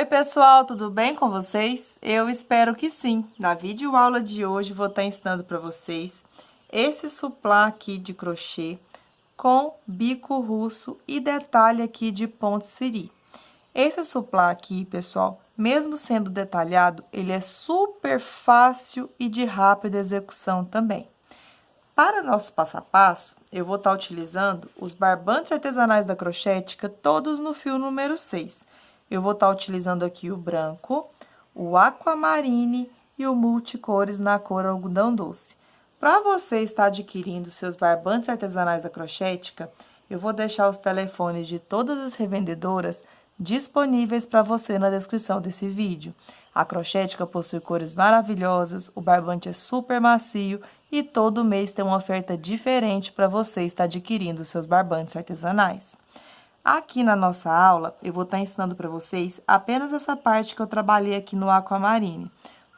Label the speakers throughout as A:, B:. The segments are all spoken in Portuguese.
A: Pessoal, tudo bem com vocês? Eu espero que sim. Na videoaula de hoje vou estar ensinando para vocês esse suplá aqui de crochê com bico russo e detalhe aqui de ponto siri. Esse suplá aqui, pessoal, mesmo sendo detalhado, ele é super fácil e de rápida execução também. Para nosso passo a passo, eu vou estar utilizando os barbantes artesanais da Crochética, todos no fio número 6. Eu vou estar utilizando aqui o branco, o aquamarine e o multicores na cor algodão doce. Para você estar adquirindo seus barbantes artesanais da Crochética, eu vou deixar os telefones de todas as revendedoras disponíveis para você na descrição desse vídeo. A Crochética possui cores maravilhosas, o barbante é super macio e todo mês tem uma oferta diferente para você estar adquirindo seus barbantes artesanais. Aqui na nossa aula, eu vou estar ensinando para vocês apenas essa parte que eu trabalhei aqui no aquamarine.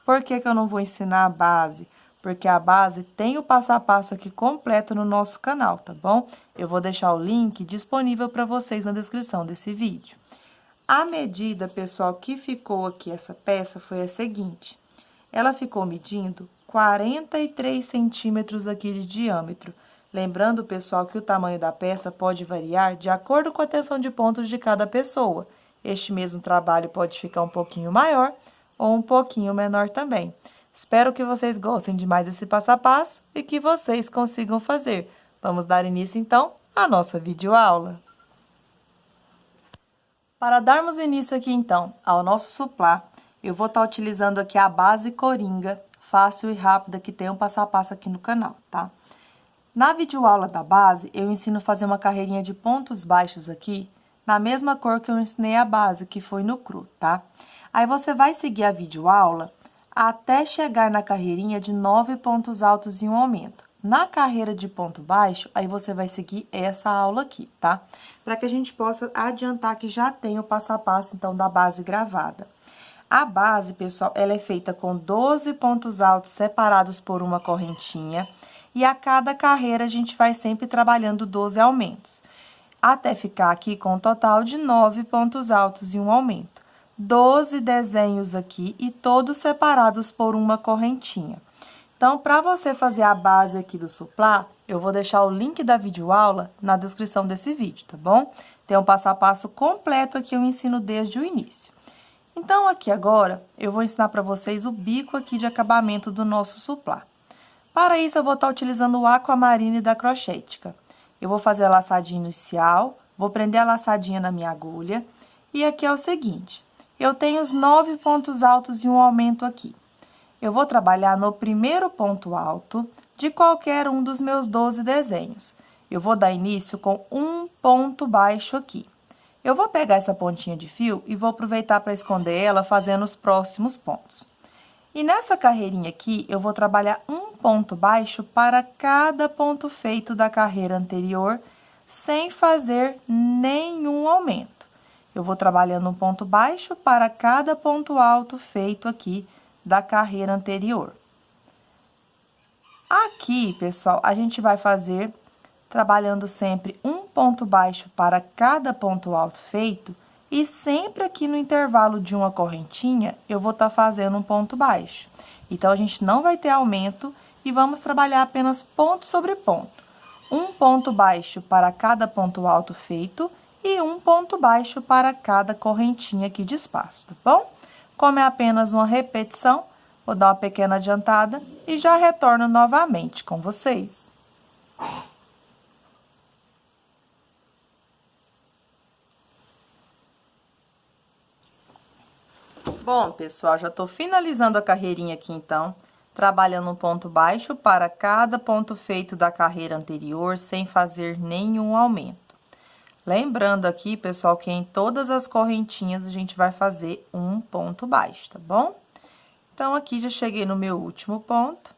A: Por que que eu não vou ensinar a base? Porque a base tem o passo a passo aqui completo no nosso canal, tá bom? Eu vou deixar o link disponível para vocês na descrição desse vídeo. A medida, pessoal, que ficou aqui essa peça foi a seguinte. Ela ficou medindo 43 centímetros aqui de diâmetro. Lembrando, pessoal, que o tamanho da peça pode variar de acordo com a tensão de pontos de cada pessoa. Este mesmo trabalho pode ficar um pouquinho maior ou um pouquinho menor também. Espero que vocês gostem de mais esse passo a passo e que vocês consigam fazer. Vamos dar início, então, à nossa videoaula. Para darmos início aqui, então, ao nosso suplá, eu vou estar utilizando aqui a base coringa, fácil e rápida, que tem um passo a passo aqui no canal, tá? Na videoaula da base, eu ensino a fazer uma carreirinha de pontos baixos aqui, na mesma cor que eu ensinei a base, que foi no cru, tá? Aí, você vai seguir a videoaula até chegar na carreirinha de 9 pontos altos e um aumento. Na carreira de ponto baixo, aí você vai seguir essa aula aqui, tá? Para que a gente possa adiantar que já tem o passo a passo, então, da base gravada. A base, pessoal, ela é feita com 12 pontos altos separados por uma correntinha. E a cada carreira, a gente vai sempre trabalhando 12 aumentos, até ficar aqui com um total de 9 pontos altos e um aumento. 12 desenhos aqui e todos separados por uma correntinha. Então, para você fazer a base aqui do suplá, eu vou deixar o link da videoaula na descrição desse vídeo, tá bom? Tem um passo a passo completo aqui, eu ensino desde o início. Então, aqui agora, eu vou ensinar para vocês o bico aqui de acabamento do nosso suplá. Para isso, eu vou estar utilizando o aquamarine da Crochética. Eu vou fazer a laçadinha inicial, vou prender a laçadinha na minha agulha. E aqui é o seguinte, eu tenho os 9 pontos altos e um aumento aqui. Eu vou trabalhar no primeiro ponto alto de qualquer um dos meus 12 desenhos. Eu vou dar início com um ponto baixo aqui. Eu vou pegar essa pontinha de fio e vou aproveitar para esconder ela fazendo os próximos pontos. E nessa carreirinha aqui, eu vou trabalhar um ponto baixo para cada ponto feito da carreira anterior, sem fazer nenhum aumento. Eu vou trabalhando um ponto baixo para cada ponto alto feito aqui da carreira anterior. Aqui, pessoal, a gente vai fazer trabalhando sempre um ponto baixo para cada ponto alto feito, e sempre aqui no intervalo de uma correntinha, eu vou estar fazendo um ponto baixo. Então, a gente não vai ter aumento e vamos trabalhar apenas ponto sobre ponto. Um ponto baixo para cada ponto alto feito e um ponto baixo para cada correntinha aqui de espaço, tá bom? Como é apenas uma repetição, vou dar uma pequena adiantada e já retorno novamente com vocês. Bom, pessoal, já tô finalizando a carreirinha aqui, então, trabalhando um ponto baixo para cada ponto feito da carreira anterior, sem fazer nenhum aumento. Lembrando aqui, pessoal, que em todas as correntinhas a gente vai fazer um ponto baixo, tá bom? Então, aqui já cheguei no meu último ponto.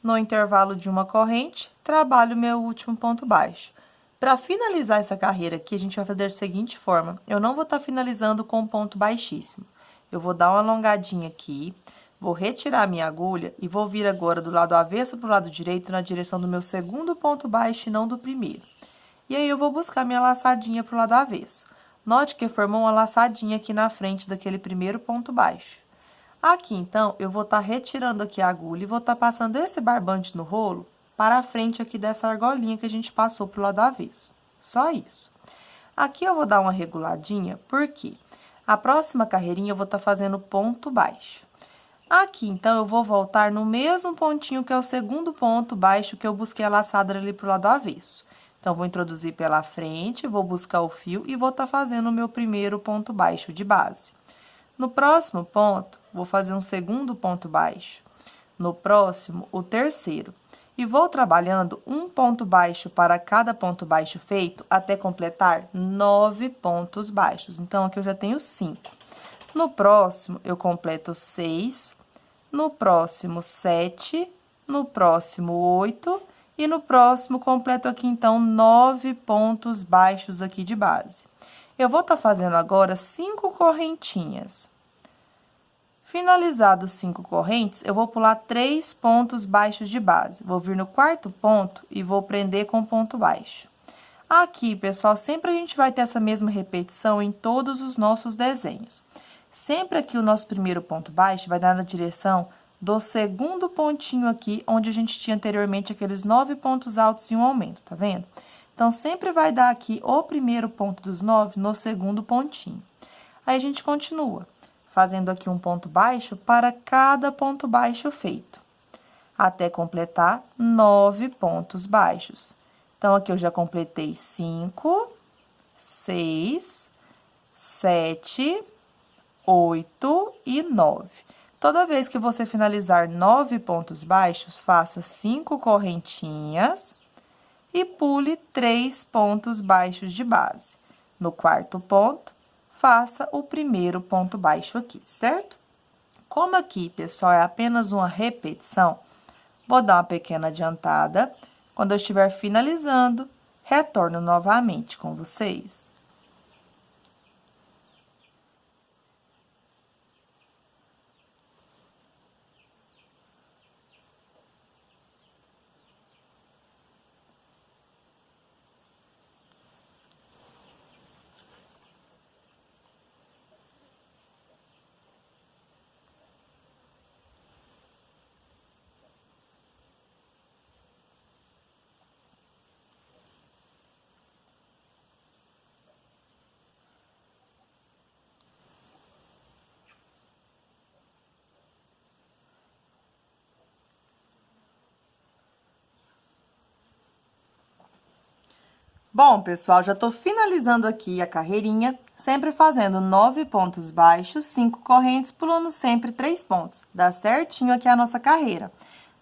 A: No intervalo de uma corrente, trabalho o meu último ponto baixo. Para finalizar essa carreira aqui, a gente vai fazer da seguinte forma: eu não vou estar finalizando com um ponto baixíssimo. Eu vou dar uma alongadinha aqui, vou retirar a minha agulha e vou vir agora do lado avesso para o lado direito, na direção do meu segundo ponto baixo e não do primeiro. E aí, eu vou buscar minha laçadinha para o lado avesso. Note que formou uma laçadinha aqui na frente daquele primeiro ponto baixo. Aqui, então, eu vou estar retirando aqui a agulha e vou estar passando esse barbante no rolo para a frente aqui dessa argolinha que a gente passou pro lado avesso. Só isso. Aqui eu vou dar uma reguladinha, porque a próxima carreirinha eu vou estar fazendo ponto baixo. Aqui, então, eu vou voltar no mesmo pontinho que é o segundo ponto baixo que eu busquei a laçada ali pro lado avesso. Então, vou introduzir pela frente, vou buscar o fio e vou estar fazendo o meu primeiro ponto baixo de base. No próximo ponto, vou fazer um segundo ponto baixo. No próximo, o terceiro. E vou trabalhando um ponto baixo para cada ponto baixo feito até completar 9 pontos baixos. Então, aqui eu já tenho 5. No próximo, eu completo 6. No próximo, 7. No próximo, 8. E no próximo, completo aqui, então, 9 pontos baixos aqui de base. Eu vou estar fazendo agora 5 correntinhas. Finalizados 5 correntes, eu vou pular 3 pontos baixos de base. Vou vir no quarto ponto e vou prender com ponto baixo. Aqui, pessoal, sempre a gente vai ter essa mesma repetição em todos os nossos desenhos. Sempre aqui o nosso primeiro ponto baixo vai dar na direção do segundo pontinho aqui, onde a gente tinha anteriormente aqueles 9 pontos altos e um aumento, tá vendo? Então, sempre vai dar aqui o primeiro ponto dos 9 no segundo pontinho. Aí, a gente continua fazendo aqui um ponto baixo para cada ponto baixo feito, até completar 9 pontos baixos. Então, aqui eu já completei 5, 6, 7, 8 e 9. Toda vez que você finalizar 9 pontos baixos, faça 5 correntinhas e pule 3 pontos baixos de base. No quarto ponto, faça o primeiro ponto baixo aqui, certo? Como aqui, pessoal, é apenas uma repetição, vou dar uma pequena adiantada. Quando eu estiver finalizando, retorno novamente com vocês. Bom, pessoal, já tô finalizando aqui a carreirinha, sempre fazendo 9 pontos baixos, 5 correntes, pulando sempre 3 pontos. Dá certinho aqui a nossa carreira.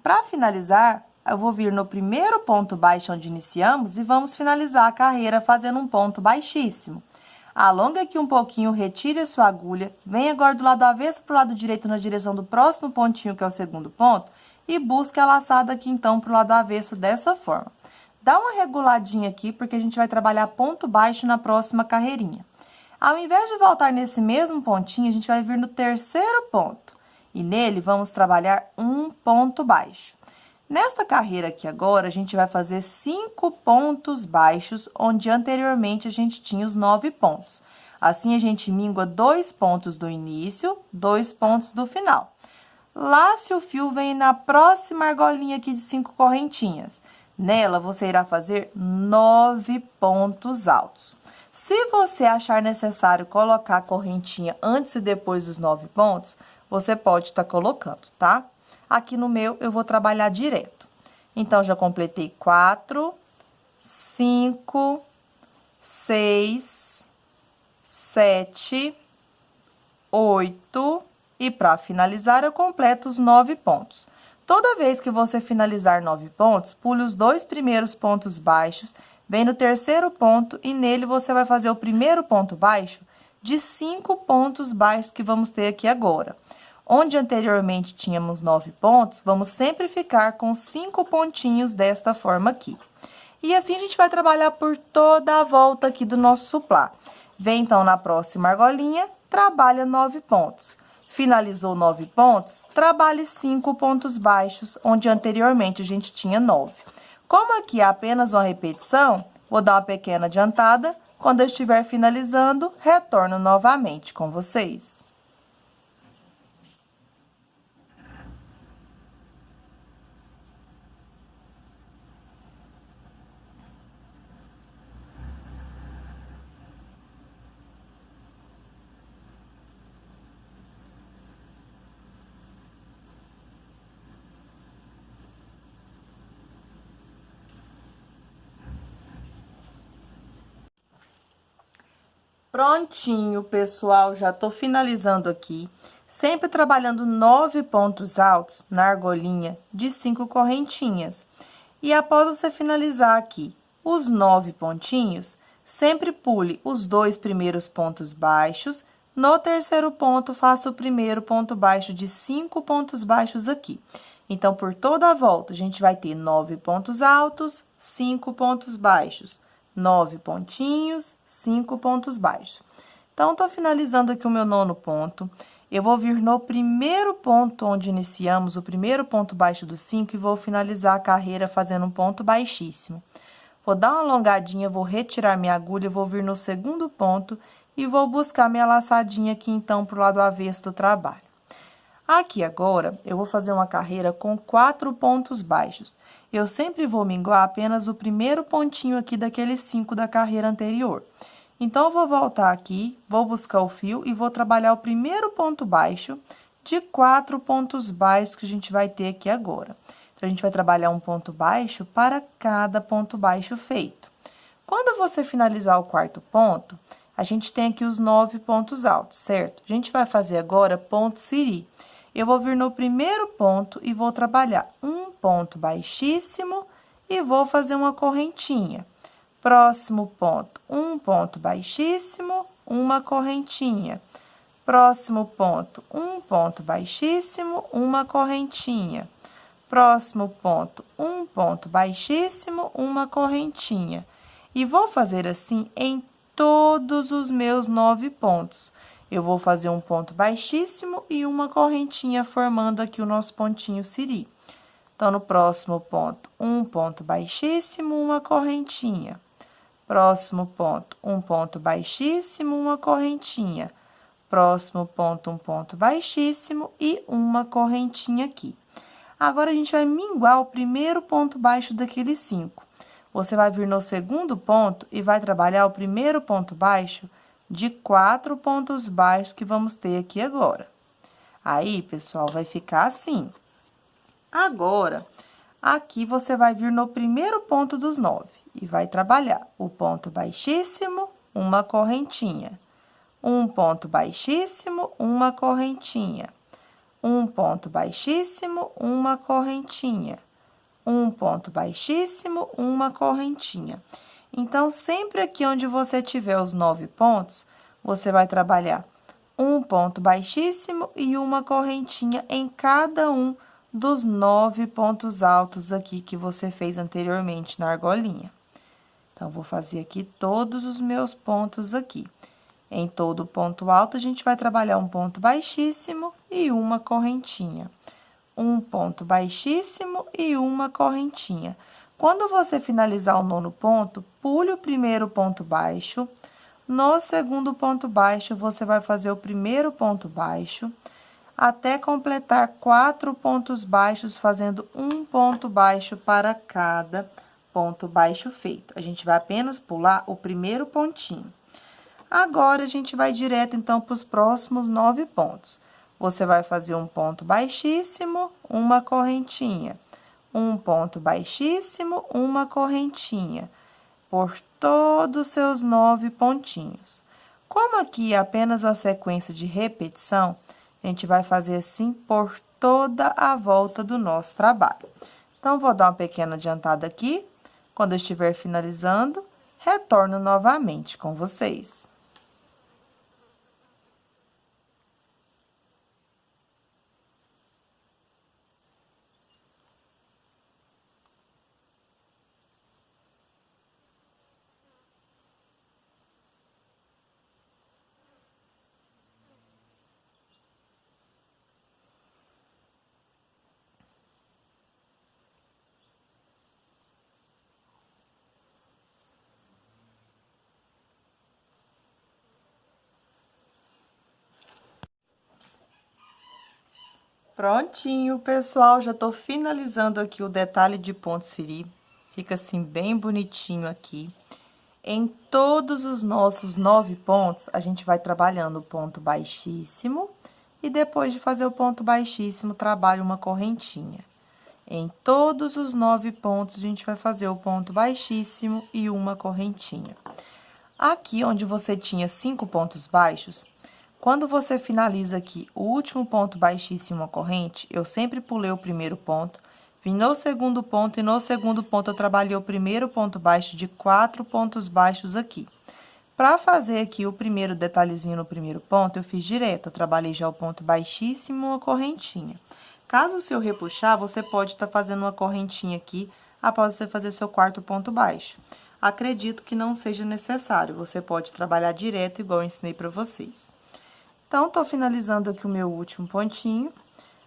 A: Para finalizar, eu vou vir no primeiro ponto baixo onde iniciamos e vamos finalizar a carreira fazendo um ponto baixíssimo. Alonga aqui um pouquinho, retire a sua agulha, vem agora do lado avesso pro lado direito na direção do próximo pontinho, que é o segundo ponto, e busque a laçada aqui, então, pro lado avesso dessa forma. Dá uma reguladinha aqui, porque a gente vai trabalhar ponto baixo na próxima carreirinha. Ao invés de voltar nesse mesmo pontinho, a gente vai vir no terceiro ponto. E nele, vamos trabalhar um ponto baixo. Nesta carreira aqui agora, a gente vai fazer 5 pontos baixos, onde anteriormente a gente tinha os 9 pontos. Assim, a gente mingua 2 pontos do início, 2 pontos do final. Lace o fio, vem na próxima argolinha aqui de 5 correntinhas. Nela, você irá fazer 9 pontos altos. Se você achar necessário colocar a correntinha antes e depois dos 9 pontos, você pode estar colocando, tá? Aqui no meu, eu vou trabalhar direto. Então, já completei 4, 5, 6, 7, 8 e para finalizar, eu completo os 9 pontos. Toda vez que você finalizar 9 pontos, pule os 2 primeiros pontos baixos, vem no terceiro ponto e nele você vai fazer o primeiro ponto baixo de 5 pontos baixos que vamos ter aqui agora. Onde anteriormente tínhamos 9 pontos, vamos sempre ficar com 5 pontinhos desta forma aqui. E assim a gente vai trabalhar por toda a volta aqui do nosso suplá. Vem então na próxima argolinha, trabalha 9 pontos. Finalizou 9 pontos, trabalhe 5 pontos baixos, onde anteriormente a gente tinha 9. Como aqui é apenas uma repetição, vou dar uma pequena adiantada, Quando eu estiver finalizando, retorno novamente com vocês. Prontinho, pessoal, já tô finalizando aqui, sempre trabalhando 9 pontos altos na argolinha de 5 correntinhas. E após você finalizar aqui os 9 pontinhos, sempre pule os 2 primeiros pontos baixos. No terceiro ponto, faça o primeiro ponto baixo de 5 pontos baixos aqui. Então, por toda a volta, a gente vai ter 9 pontos altos, 5 pontos baixos. 9 pontinhos, 5 pontos baixos. Então, tô finalizando aqui o meu 9º ponto. Eu vou vir no primeiro ponto onde iniciamos, o primeiro ponto baixo do 5, e vou finalizar a carreira fazendo um ponto baixíssimo. Vou dar uma alongadinha, vou retirar minha agulha, vou vir no segundo ponto e vou buscar minha laçadinha aqui, então, pro lado avesso do trabalho. Aqui agora, eu vou fazer uma carreira com 4 pontos baixos. Eu sempre vou minguar apenas o primeiro pontinho aqui daqueles 5 da carreira anterior. Então, eu vou voltar aqui, vou buscar o fio e vou trabalhar o primeiro ponto baixo de 4 pontos baixos que a gente vai ter aqui agora. Então, a gente vai trabalhar um ponto baixo para cada ponto baixo feito. Quando você finalizar o 4º ponto, a gente tem aqui os 9 pontos altos, certo? A gente vai fazer agora ponto siri. Eu vou vir no primeiro ponto e vou trabalhar um ponto baixíssimo e vou fazer uma correntinha. Próximo ponto, um ponto baixíssimo, uma correntinha. Próximo ponto, um ponto baixíssimo, uma correntinha. Próximo ponto, um ponto baixíssimo, uma correntinha. E vou fazer assim em todos os meus 9 pontos. Eu vou fazer um ponto baixíssimo e uma correntinha, formando aqui o nosso pontinho siri. Então, no próximo ponto, um ponto baixíssimo, uma correntinha. Próximo ponto, um ponto baixíssimo, uma correntinha. Próximo ponto, um ponto baixíssimo e uma correntinha aqui. Agora, a gente vai minguar o primeiro ponto baixo daqueles 5. Você vai vir no segundo ponto e vai trabalhar o primeiro ponto baixo de 4 pontos baixos que vamos ter aqui agora. Aí, pessoal, vai ficar assim. Agora, aqui você vai vir no primeiro ponto dos 9 e vai trabalhar o ponto baixíssimo, uma correntinha. Um ponto baixíssimo, uma correntinha. Um ponto baixíssimo, uma correntinha. Um ponto baixíssimo, uma correntinha. Então, sempre aqui onde você tiver os 9 pontos, você vai trabalhar um ponto baixíssimo e uma correntinha em cada um dos 9 pontos altos aqui que você fez anteriormente na argolinha. Então, vou fazer aqui todos os meus pontos aqui. Em todo ponto alto, a gente vai trabalhar um ponto baixíssimo e uma correntinha. Um ponto baixíssimo e uma correntinha. Quando você finalizar o 9º ponto, pule o primeiro ponto baixo. No segundo ponto baixo, você vai fazer o primeiro ponto baixo, até completar 4 pontos baixos, fazendo um ponto baixo para cada ponto baixo feito. A gente vai apenas pular o primeiro pontinho. Agora, a gente vai direto, então, para os próximos 9 pontos. Você vai fazer um ponto baixíssimo, uma correntinha. Um ponto baixíssimo, uma correntinha, por todos os seus 9 pontinhos. Como aqui é apenas uma sequência de repetição, a gente vai fazer assim por toda a volta do nosso trabalho. Então, vou dar uma pequena adiantada aqui. Quando eu estiver finalizando, retorno novamente com vocês. Prontinho, pessoal, já tô finalizando aqui o detalhe de ponto siri. Fica assim bem bonitinho aqui. Em todos os nossos 9 pontos, a gente vai trabalhando o ponto baixíssimo e depois de fazer o ponto baixíssimo, trabalha uma correntinha. Em todos os 9 pontos, a gente vai fazer o ponto baixíssimo e uma correntinha. Aqui onde você tinha 5 pontos baixos, quando você finaliza aqui o último ponto baixíssimo, uma corrente, eu sempre pulei o primeiro ponto, vim no segundo ponto e no segundo ponto eu trabalhei o primeiro ponto baixo de 4 pontos baixos aqui. Para fazer aqui o primeiro detalhezinho no primeiro ponto, eu fiz direto, eu trabalhei já o ponto baixíssimo, uma correntinha. Caso o seu repuxar, você pode estar fazendo uma correntinha aqui após você fazer seu quarto ponto baixo. Acredito que não seja necessário, você pode trabalhar direto igual eu ensinei para vocês. Então, tô finalizando aqui o meu último pontinho.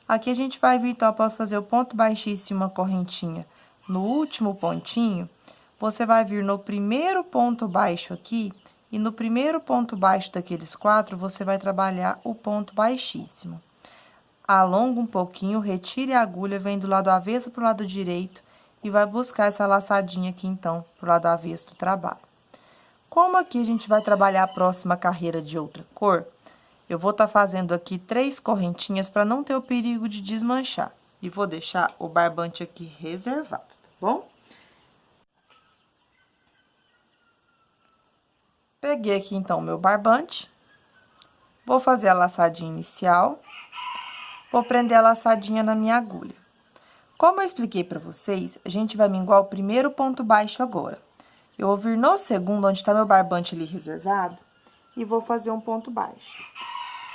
A: Aqui a gente vai vir, então, após fazer o ponto baixíssimo, uma correntinha no último pontinho, você vai vir no primeiro ponto baixo aqui, e no primeiro ponto baixo daqueles 4, você vai trabalhar o ponto baixíssimo. Alonga um pouquinho, retire a agulha, vem do lado avesso pro lado direito, e vai buscar essa laçadinha aqui, então, pro lado avesso do trabalho. Como aqui a gente vai trabalhar a próxima carreira de outra cor, eu vou estar fazendo aqui 3 correntinhas para não ter o perigo de desmanchar. E vou deixar o barbante aqui reservado, tá bom? Peguei aqui, então, o meu barbante. Vou fazer a laçadinha inicial. Vou prender a laçadinha na minha agulha. Como eu expliquei para vocês, a gente vai minguar o primeiro ponto baixo agora. Eu vou vir no segundo, onde está meu barbante ali reservado, e vou fazer um ponto baixo.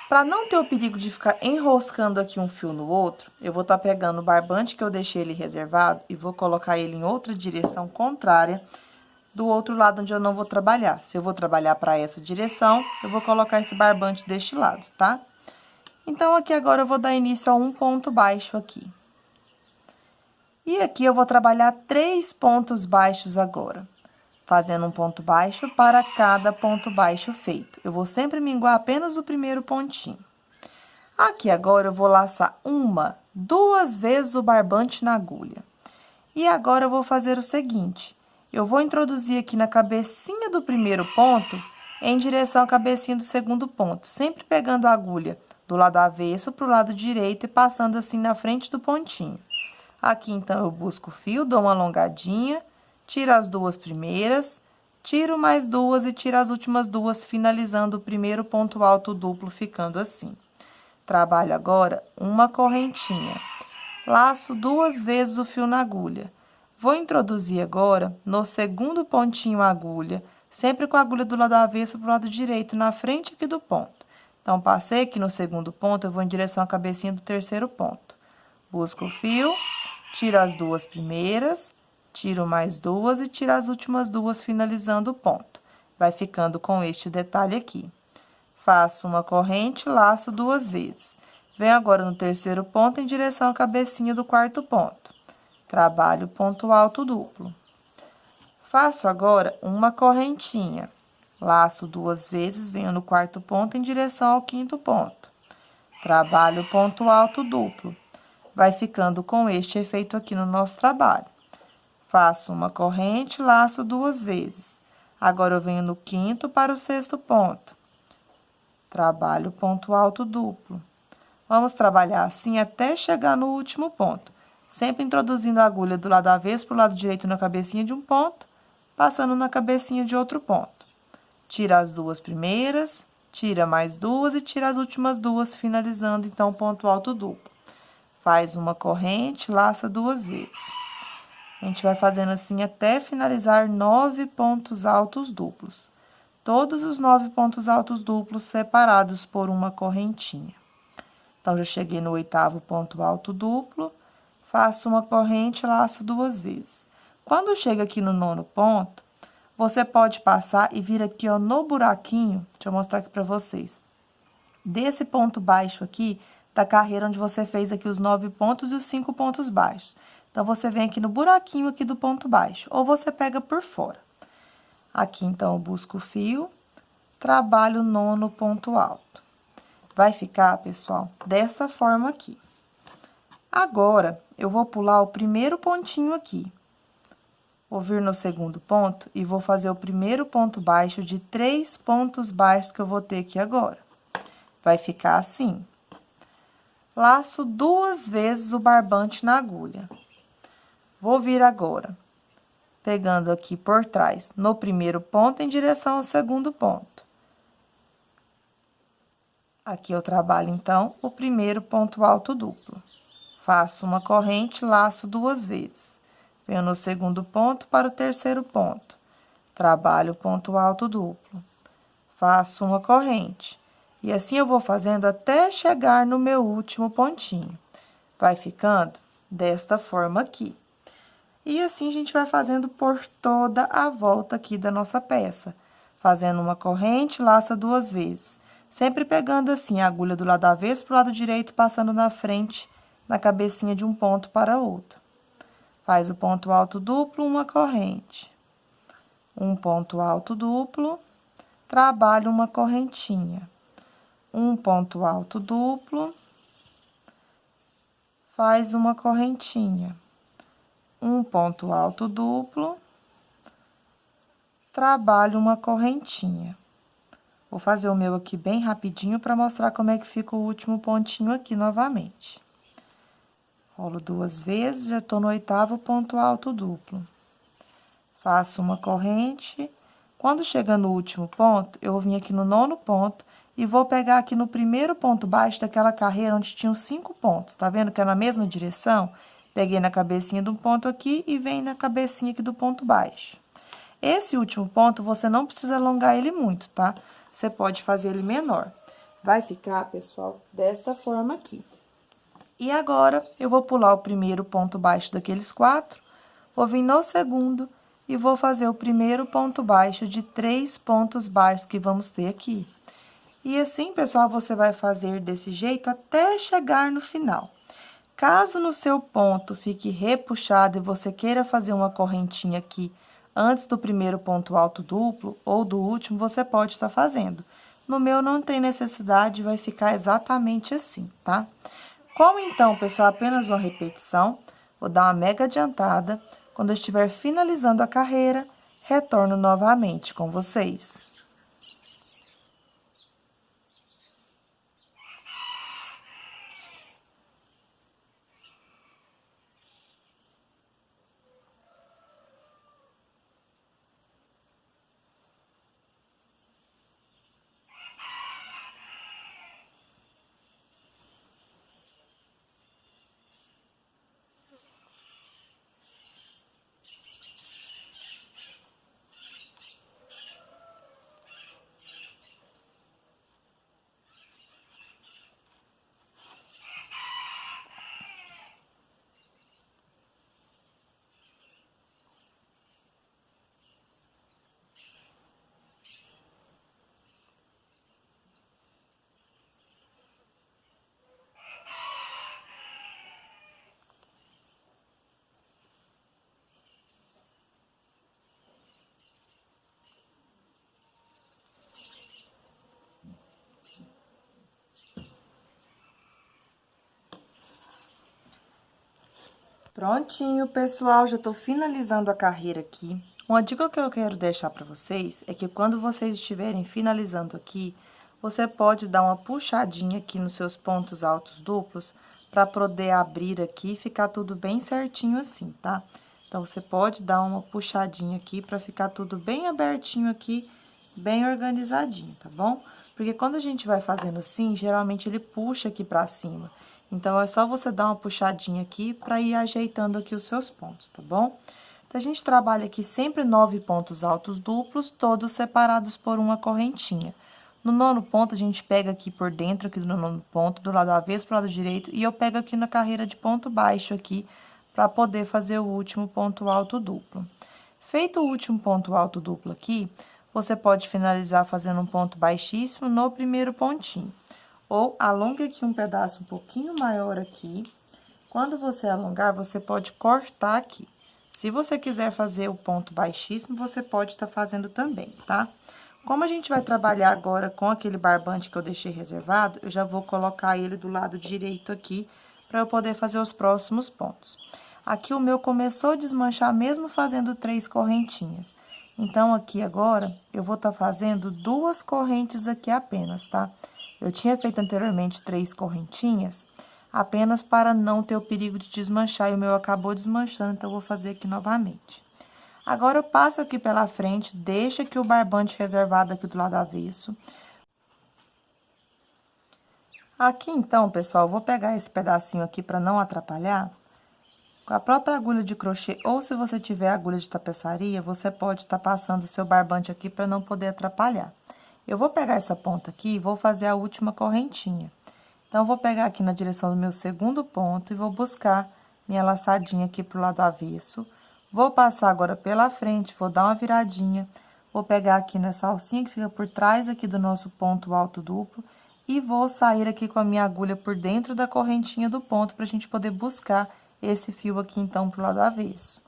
A: Para não ter o perigo de ficar enroscando aqui um fio no outro, eu vou estar pegando o barbante que eu deixei ele reservado e vou colocar ele em outra direção contrária do outro lado onde eu não vou trabalhar. Se eu vou trabalhar para essa direção, eu vou colocar esse barbante deste lado, tá? Então, aqui agora eu vou dar início a um ponto baixo aqui. E aqui eu vou trabalhar 3 pontos baixos agora, fazendo um ponto baixo para cada ponto baixo feito. Eu vou sempre minguar apenas o primeiro pontinho. Aqui agora eu vou laçar 1, 2 vezes o barbante na agulha. E agora eu vou fazer o seguinte, eu vou introduzir aqui na cabecinha do primeiro ponto, em direção à cabecinha do segundo ponto, sempre pegando a agulha do lado avesso para o lado direito e passando assim na frente do pontinho. Aqui, então, eu busco o fio, dou uma alongadinha, tiro as 2 primeiras, tiro mais 2 e tiro as últimas 2, finalizando o primeiro ponto alto duplo, ficando assim. Trabalho agora uma correntinha. Laço 2 vezes o fio na agulha. Vou introduzir agora no segundo pontinho a agulha, sempre com a agulha do lado avesso para o lado direito, na frente aqui do ponto. Então, passei aqui no segundo ponto, eu vou em direção à cabecinha do terceiro ponto. Busco o fio, tiro as 2 primeiras, tiro mais 2 e tiro as últimas 2, finalizando o ponto. Vai ficando com este detalhe aqui. Faço uma corrente, laço 2 vezes. Venho agora no terceiro ponto em direção à cabecinha do quarto ponto. Trabalho ponto alto duplo. Faço agora uma correntinha. Laço 2 vezes, venho no quarto ponto em direção ao quinto ponto. Trabalho ponto alto duplo. Vai ficando com este efeito aqui no nosso trabalho. Faço uma corrente, laço 2 vezes. Agora, eu venho no quinto para o sexto ponto. Trabalho ponto alto duplo. Vamos trabalhar assim até chegar no último ponto. Sempre introduzindo a agulha do lado avesso para o lado direito na cabecinha de um ponto, passando na cabecinha de outro ponto. Tira as 2 primeiras, tira mais 2 e tira as últimas 2, finalizando, então, o ponto alto duplo. Faz uma corrente, laça 2 vezes. A gente vai fazendo assim até finalizar 9 pontos altos duplos. Todos os 9 pontos altos duplos separados por uma correntinha. Então, já cheguei no 8º ponto alto duplo, faço uma corrente, laço 2 vezes. Quando chega aqui no 9º ponto, você pode passar e vir aqui, ó, no buraquinho, deixa eu mostrar aqui pra vocês. Desse ponto baixo aqui, da carreira onde você fez aqui os 9 pontos e os 5 pontos baixos. Então, você vem aqui no buraquinho aqui do ponto baixo, ou você pega por fora. Aqui, então, eu busco o fio, trabalho o 9º ponto alto. Vai ficar, pessoal, dessa forma aqui. Agora, eu vou pular o primeiro pontinho aqui. Vou vir no segundo ponto e vou fazer o primeiro ponto baixo de 3 pontos baixos que eu vou ter aqui agora. Vai ficar assim. Laço 2 vezes o barbante na agulha. Vou vir agora, pegando aqui por trás, no primeiro ponto, em direção ao segundo ponto. Aqui eu trabalho, então, o primeiro ponto alto duplo. Faço uma corrente, laço 2 vezes. Venho no segundo ponto para o terceiro ponto. Trabalho o ponto alto duplo. Faço uma corrente. E assim eu vou fazendo até chegar no meu último pontinho. Vai ficando desta forma aqui. E assim a gente vai fazendo por toda a volta aqui da nossa peça. Fazendo uma corrente, laça 2 vezes. Sempre pegando assim a agulha do lado avesso pro lado direito, passando na frente, na cabecinha de um ponto para outro. Faz o ponto alto duplo, uma corrente. Um ponto alto duplo, trabalho uma correntinha. Um ponto alto duplo, faz uma correntinha. Um ponto alto duplo, trabalho uma correntinha. Vou fazer o meu aqui bem rapidinho para mostrar como é que fica o último pontinho aqui novamente. Rolo 2 vezes, já tô no 8º ponto alto duplo. Faço uma corrente. Quando chega no último ponto, eu vou vir aqui no 9º ponto e vou pegar aqui no primeiro ponto baixo daquela carreira onde tinham 5 pontos. Tá vendo que é na mesma direção? Peguei na cabecinha de um ponto aqui e vem na cabecinha aqui do ponto baixo. Esse último ponto, você não precisa alongar ele muito, tá? Você pode fazer ele menor. Vai ficar, pessoal, desta forma aqui. E agora, eu vou pular o primeiro ponto baixo daqueles 4, vou vir no segundo e vou fazer o primeiro ponto baixo de 3 pontos baixos que vamos ter aqui. E assim, pessoal, você vai fazer desse jeito até chegar no final. Caso no seu ponto fique repuxado e você queira fazer uma correntinha aqui antes do primeiro ponto alto duplo ou do último, você pode estar fazendo. No meu não tem necessidade, vai ficar exatamente assim, tá? Como então, pessoal, apenas uma repetição, vou dar uma mega adiantada. Quando eu estiver finalizando a carreira, retorno novamente com vocês. Prontinho, pessoal, já tô finalizando a carreira aqui. Uma dica que eu quero deixar para vocês é que quando vocês estiverem finalizando aqui, você pode dar uma puxadinha aqui nos seus pontos altos duplos para poder abrir aqui e ficar tudo bem certinho assim, tá? Então, você pode dar uma puxadinha aqui para ficar tudo bem abertinho aqui, bem organizadinho, tá bom? Porque quando a gente vai fazendo assim, geralmente ele puxa aqui para cima. Então, é só você dar uma puxadinha aqui para ir ajeitando aqui os seus pontos, tá bom? Então, a gente trabalha aqui sempre 9 pontos altos duplos, todos separados por uma correntinha. No 9º ponto, a gente pega aqui por dentro, aqui do 9º ponto, do lado avesso pro lado direito, e eu pego aqui na carreira de ponto baixo aqui, para poder fazer o último ponto alto duplo. Feito o último ponto alto duplo aqui, você pode finalizar fazendo um ponto baixíssimo no primeiro pontinho. Ou alongue aqui um pedaço um pouquinho maior aqui. Quando você alongar, você pode cortar aqui. Se você quiser fazer o ponto baixíssimo, você pode estar fazendo também, tá? Como a gente vai trabalhar agora com aquele barbante que eu deixei reservado, eu já vou colocar ele do lado direito aqui, para eu poder fazer os próximos pontos. Aqui o meu começou a desmanchar mesmo fazendo 3 correntinhas. Então, aqui agora, eu vou estar fazendo 2 correntes aqui apenas, tá? Eu tinha feito anteriormente 3 correntinhas, apenas para não ter o perigo de desmanchar, e o meu acabou desmanchando, então eu vou fazer aqui novamente. Agora, eu passo aqui pela frente, deixo aqui o barbante reservado aqui do lado avesso. Aqui, então, pessoal, eu vou pegar esse pedacinho aqui para não atrapalhar. Com a própria agulha de crochê, ou se você tiver agulha de tapeçaria, você pode estar passando o seu barbante aqui para não poder atrapalhar. Eu vou pegar essa ponta aqui e vou fazer a última correntinha. Então, eu vou pegar aqui na direção do meu segundo ponto e vou buscar minha laçadinha aqui pro lado avesso. Vou passar agora pela frente, vou dar uma viradinha, vou pegar aqui nessa alcinha que fica por trás aqui do nosso ponto alto duplo e vou sair aqui com a minha agulha por dentro da correntinha do ponto pra gente poder buscar esse fio aqui, então, pro lado avesso.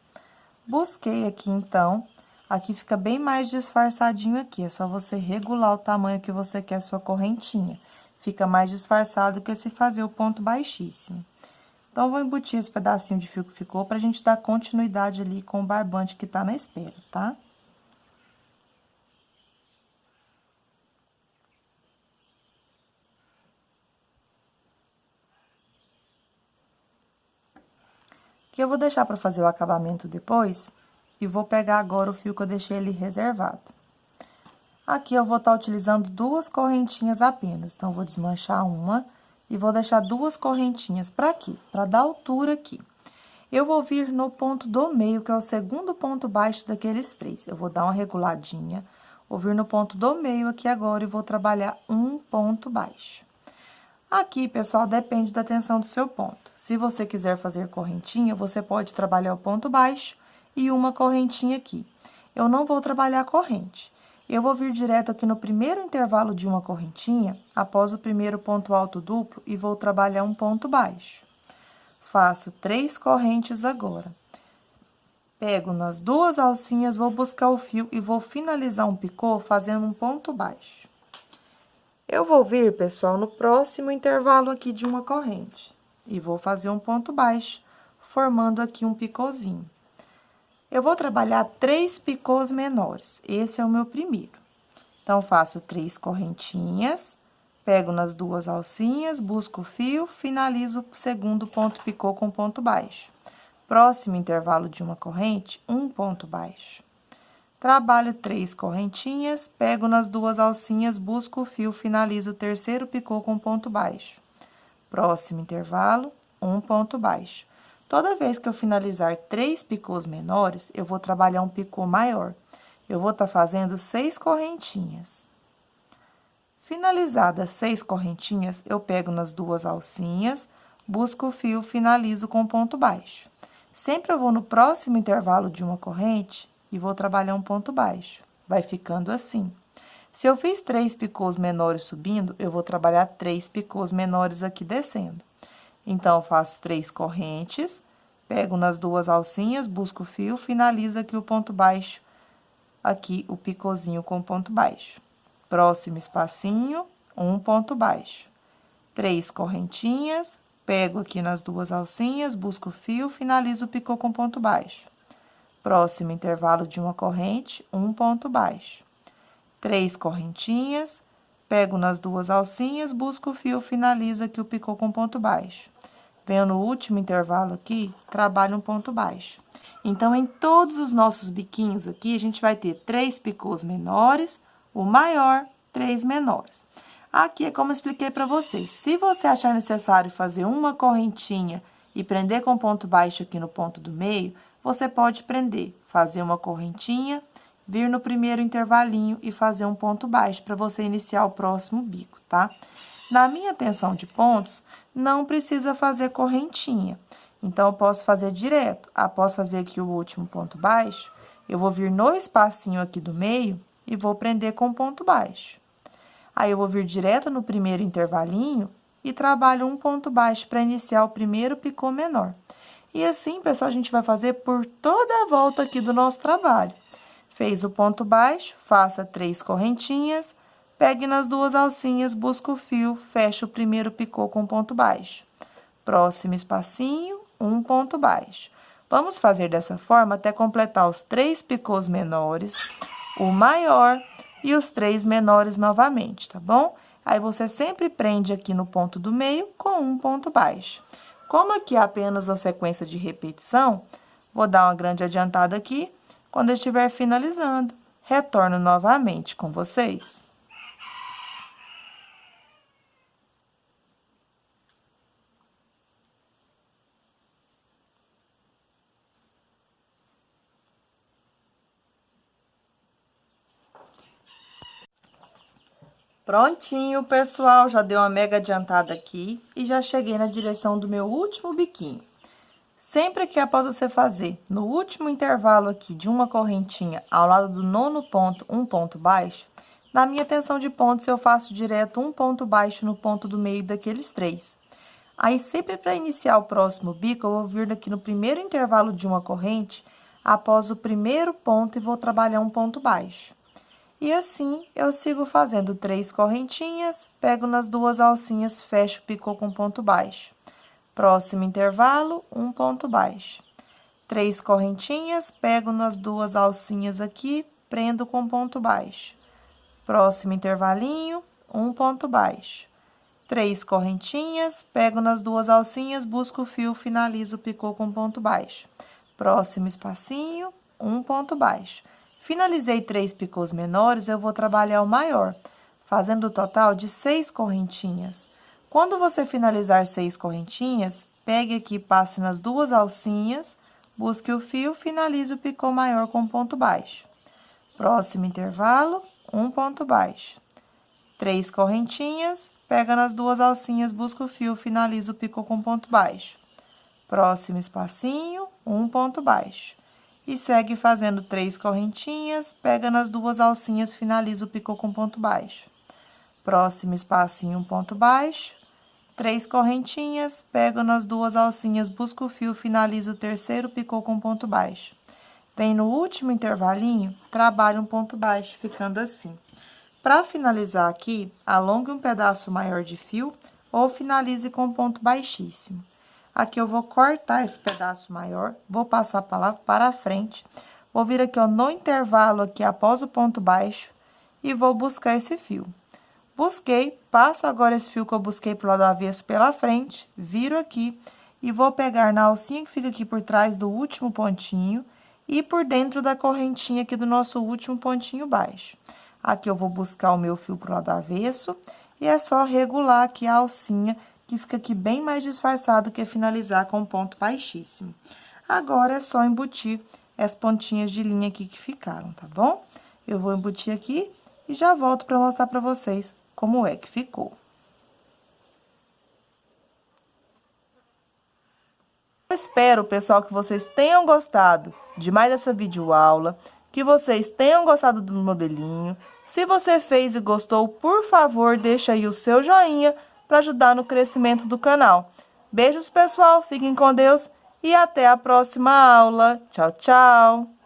A: Busquei aqui, então, aqui fica bem mais disfarçadinho aqui, é só você regular o tamanho que você quer a sua correntinha. Fica mais disfarçado que se fazer o ponto baixíssimo. Então, vou embutir esse pedacinho de fio que ficou pra gente dar continuidade ali com o barbante que tá na espera, tá? Que eu vou deixar para fazer o acabamento depois, e vou pegar agora o fio que eu deixei ali reservado. Aqui eu vou estar utilizando 2 correntinhas apenas, então, vou desmanchar uma e vou deixar 2 correntinhas para quê? Para dar altura aqui. Eu vou vir no ponto do meio, que é o segundo ponto baixo daqueles 3. Eu vou dar uma reguladinha, vou vir no ponto do meio aqui agora e vou trabalhar um ponto baixo. Aqui, pessoal, depende da tensão do seu ponto. Se você quiser fazer correntinha, você pode trabalhar o ponto baixo e uma correntinha aqui. Eu não vou trabalhar corrente. Eu vou vir direto aqui no primeiro intervalo de uma correntinha, após o primeiro ponto alto duplo, e vou trabalhar um ponto baixo. Faço 3 correntes agora. Pego nas 2 alcinhas, vou buscar o fio e vou finalizar um picô fazendo um ponto baixo. Eu vou vir, pessoal, no próximo intervalo aqui de uma corrente. E vou fazer um ponto baixo, formando aqui um picôzinho. Eu vou trabalhar 3 picôs menores, esse é o meu primeiro. Então, faço 3 correntinhas, pego nas 2 alcinhas, busco o fio, finalizo o segundo ponto picô com ponto baixo. Próximo intervalo de uma corrente, um ponto baixo. Trabalho 3 correntinhas, pego nas 2 alcinhas, busco o fio, finalizo o terceiro picô com ponto baixo. Próximo intervalo, um ponto baixo. Toda vez que eu finalizar 3 picôs menores, eu vou trabalhar um picô maior. Eu vou estar fazendo 6 correntinhas. Finalizadas 6 correntinhas, eu pego nas 2 alcinhas, busco o fio, finalizo com ponto baixo. Sempre eu vou no próximo intervalo de uma corrente e vou trabalhar um ponto baixo. Vai ficando assim. Se eu fiz 3 picôs menores subindo, eu vou trabalhar 3 picôs menores aqui descendo. Então, eu faço 3 correntes, pego nas 2 alcinhas, busco o fio, finalizo aqui o ponto baixo, aqui o picôzinho com ponto baixo. Próximo espacinho, um ponto baixo. 3 correntinhas, pego aqui nas 2 alcinhas, busco o fio, finalizo o picô com ponto baixo. Próximo intervalo de uma corrente, um ponto baixo. 3 correntinhas, pego nas 2 alcinhas, busco o fio, finalizo aqui o picô com ponto baixo. Venho no último intervalo aqui, trabalho um ponto baixo. Então, em todos os nossos biquinhos aqui, a gente vai ter 3 picôs menores, o maior, 3 menores. Aqui é como eu expliquei para vocês. Se você achar necessário fazer uma correntinha e prender com ponto baixo aqui no ponto do meio, você pode prender, fazer uma correntinha, vir no primeiro intervalinho e fazer um ponto baixo para você iniciar o próximo bico, tá? Na minha tensão de pontos, não precisa fazer correntinha. Então, eu posso fazer direto. Após fazer aqui o último ponto baixo, eu vou vir no espacinho aqui do meio e vou prender com ponto baixo. Aí, eu vou vir direto no primeiro intervalinho e trabalho um ponto baixo para iniciar o primeiro picô menor. E assim, pessoal, a gente vai fazer por toda a volta aqui do nosso trabalho. Fez o ponto baixo, faça 3 correntinhas, pegue nas 2 alcinhas, busca o fio, fecha o primeiro picô com ponto baixo. próximo espacinho, um ponto baixo. Vamos fazer dessa forma até completar os 3 picôs menores, o maior e os 3 menores novamente, tá bom? Aí, você sempre prende aqui no ponto do meio com um ponto baixo. Como aqui é apenas uma sequência de repetição, vou dar uma grande adiantada aqui. Quando eu estiver finalizando, retorno novamente com vocês. Prontinho, pessoal, já dei uma mega adiantada aqui e já cheguei na direção do meu último biquinho. Sempre que após você fazer no último intervalo aqui de uma correntinha ao lado do 9º ponto, um ponto baixo, na minha tensão de pontos eu faço direto um ponto baixo no ponto do meio daqueles 3. Aí, sempre para iniciar o próximo bico, eu vou vir aqui no primeiro intervalo de uma corrente, após o primeiro ponto e vou trabalhar um ponto baixo. E assim, eu sigo fazendo 3 correntinhas, pego nas 2 alcinhas, fecho o picô com ponto baixo. Próximo intervalo, um ponto baixo. 3 correntinhas, pego nas 2 alcinhas aqui, prendo com ponto baixo. Próximo intervalinho, um ponto baixo. 3 correntinhas, pego nas 2 alcinhas, busco o fio, finalizo o picô com ponto baixo. Próximo espacinho, um ponto baixo. Finalizei 3 picôs menores, eu vou trabalhar o maior, fazendo o total de 6 correntinhas. Quando você finalizar 6 correntinhas, pegue aqui, passe nas 2 alcinhas, busque o fio, finalize o picô maior com ponto baixo. Próximo intervalo, um ponto baixo. 3 correntinhas, pega nas 2 alcinhas, busca o fio, finaliza o picô com ponto baixo. Próximo espacinho, um ponto baixo. E segue fazendo 3 correntinhas, pega nas 2 alcinhas, finaliza o picô com ponto baixo. Próximo espacinho, um ponto baixo. 3 correntinhas, pego nas 2 alcinhas, busco o fio, finaliza o terceiro picô com ponto baixo. Vem no último intervalinho, trabalho um ponto baixo, ficando assim. Para finalizar aqui, alongue um pedaço maior de fio ou finalize com ponto baixíssimo. Aqui eu vou cortar esse pedaço maior, vou passar para a frente, vou vir aqui, ó, no intervalo aqui após o ponto baixo e vou buscar esse fio. Busquei, passo agora esse fio que eu busquei pro lado avesso pela frente, viro aqui e vou pegar na alcinha que fica aqui por trás do último pontinho e por dentro da correntinha aqui do nosso último pontinho baixo. Aqui eu vou buscar o meu fio pro lado avesso e é só regular aqui a alcinha, que fica aqui bem mais disfarçado que finalizar com ponto baixíssimo. Agora, é só embutir as pontinhas de linha aqui que ficaram, tá bom? Eu vou embutir aqui e já volto para mostrar para vocês como é que ficou. Eu espero, pessoal, que vocês tenham gostado de mais essa videoaula, que vocês tenham gostado do modelinho. Se você fez e gostou, por favor, deixa aí o seu joinha para ajudar no crescimento do canal. Beijos, pessoal, fiquem com Deus e até a próxima aula. Tchau, tchau!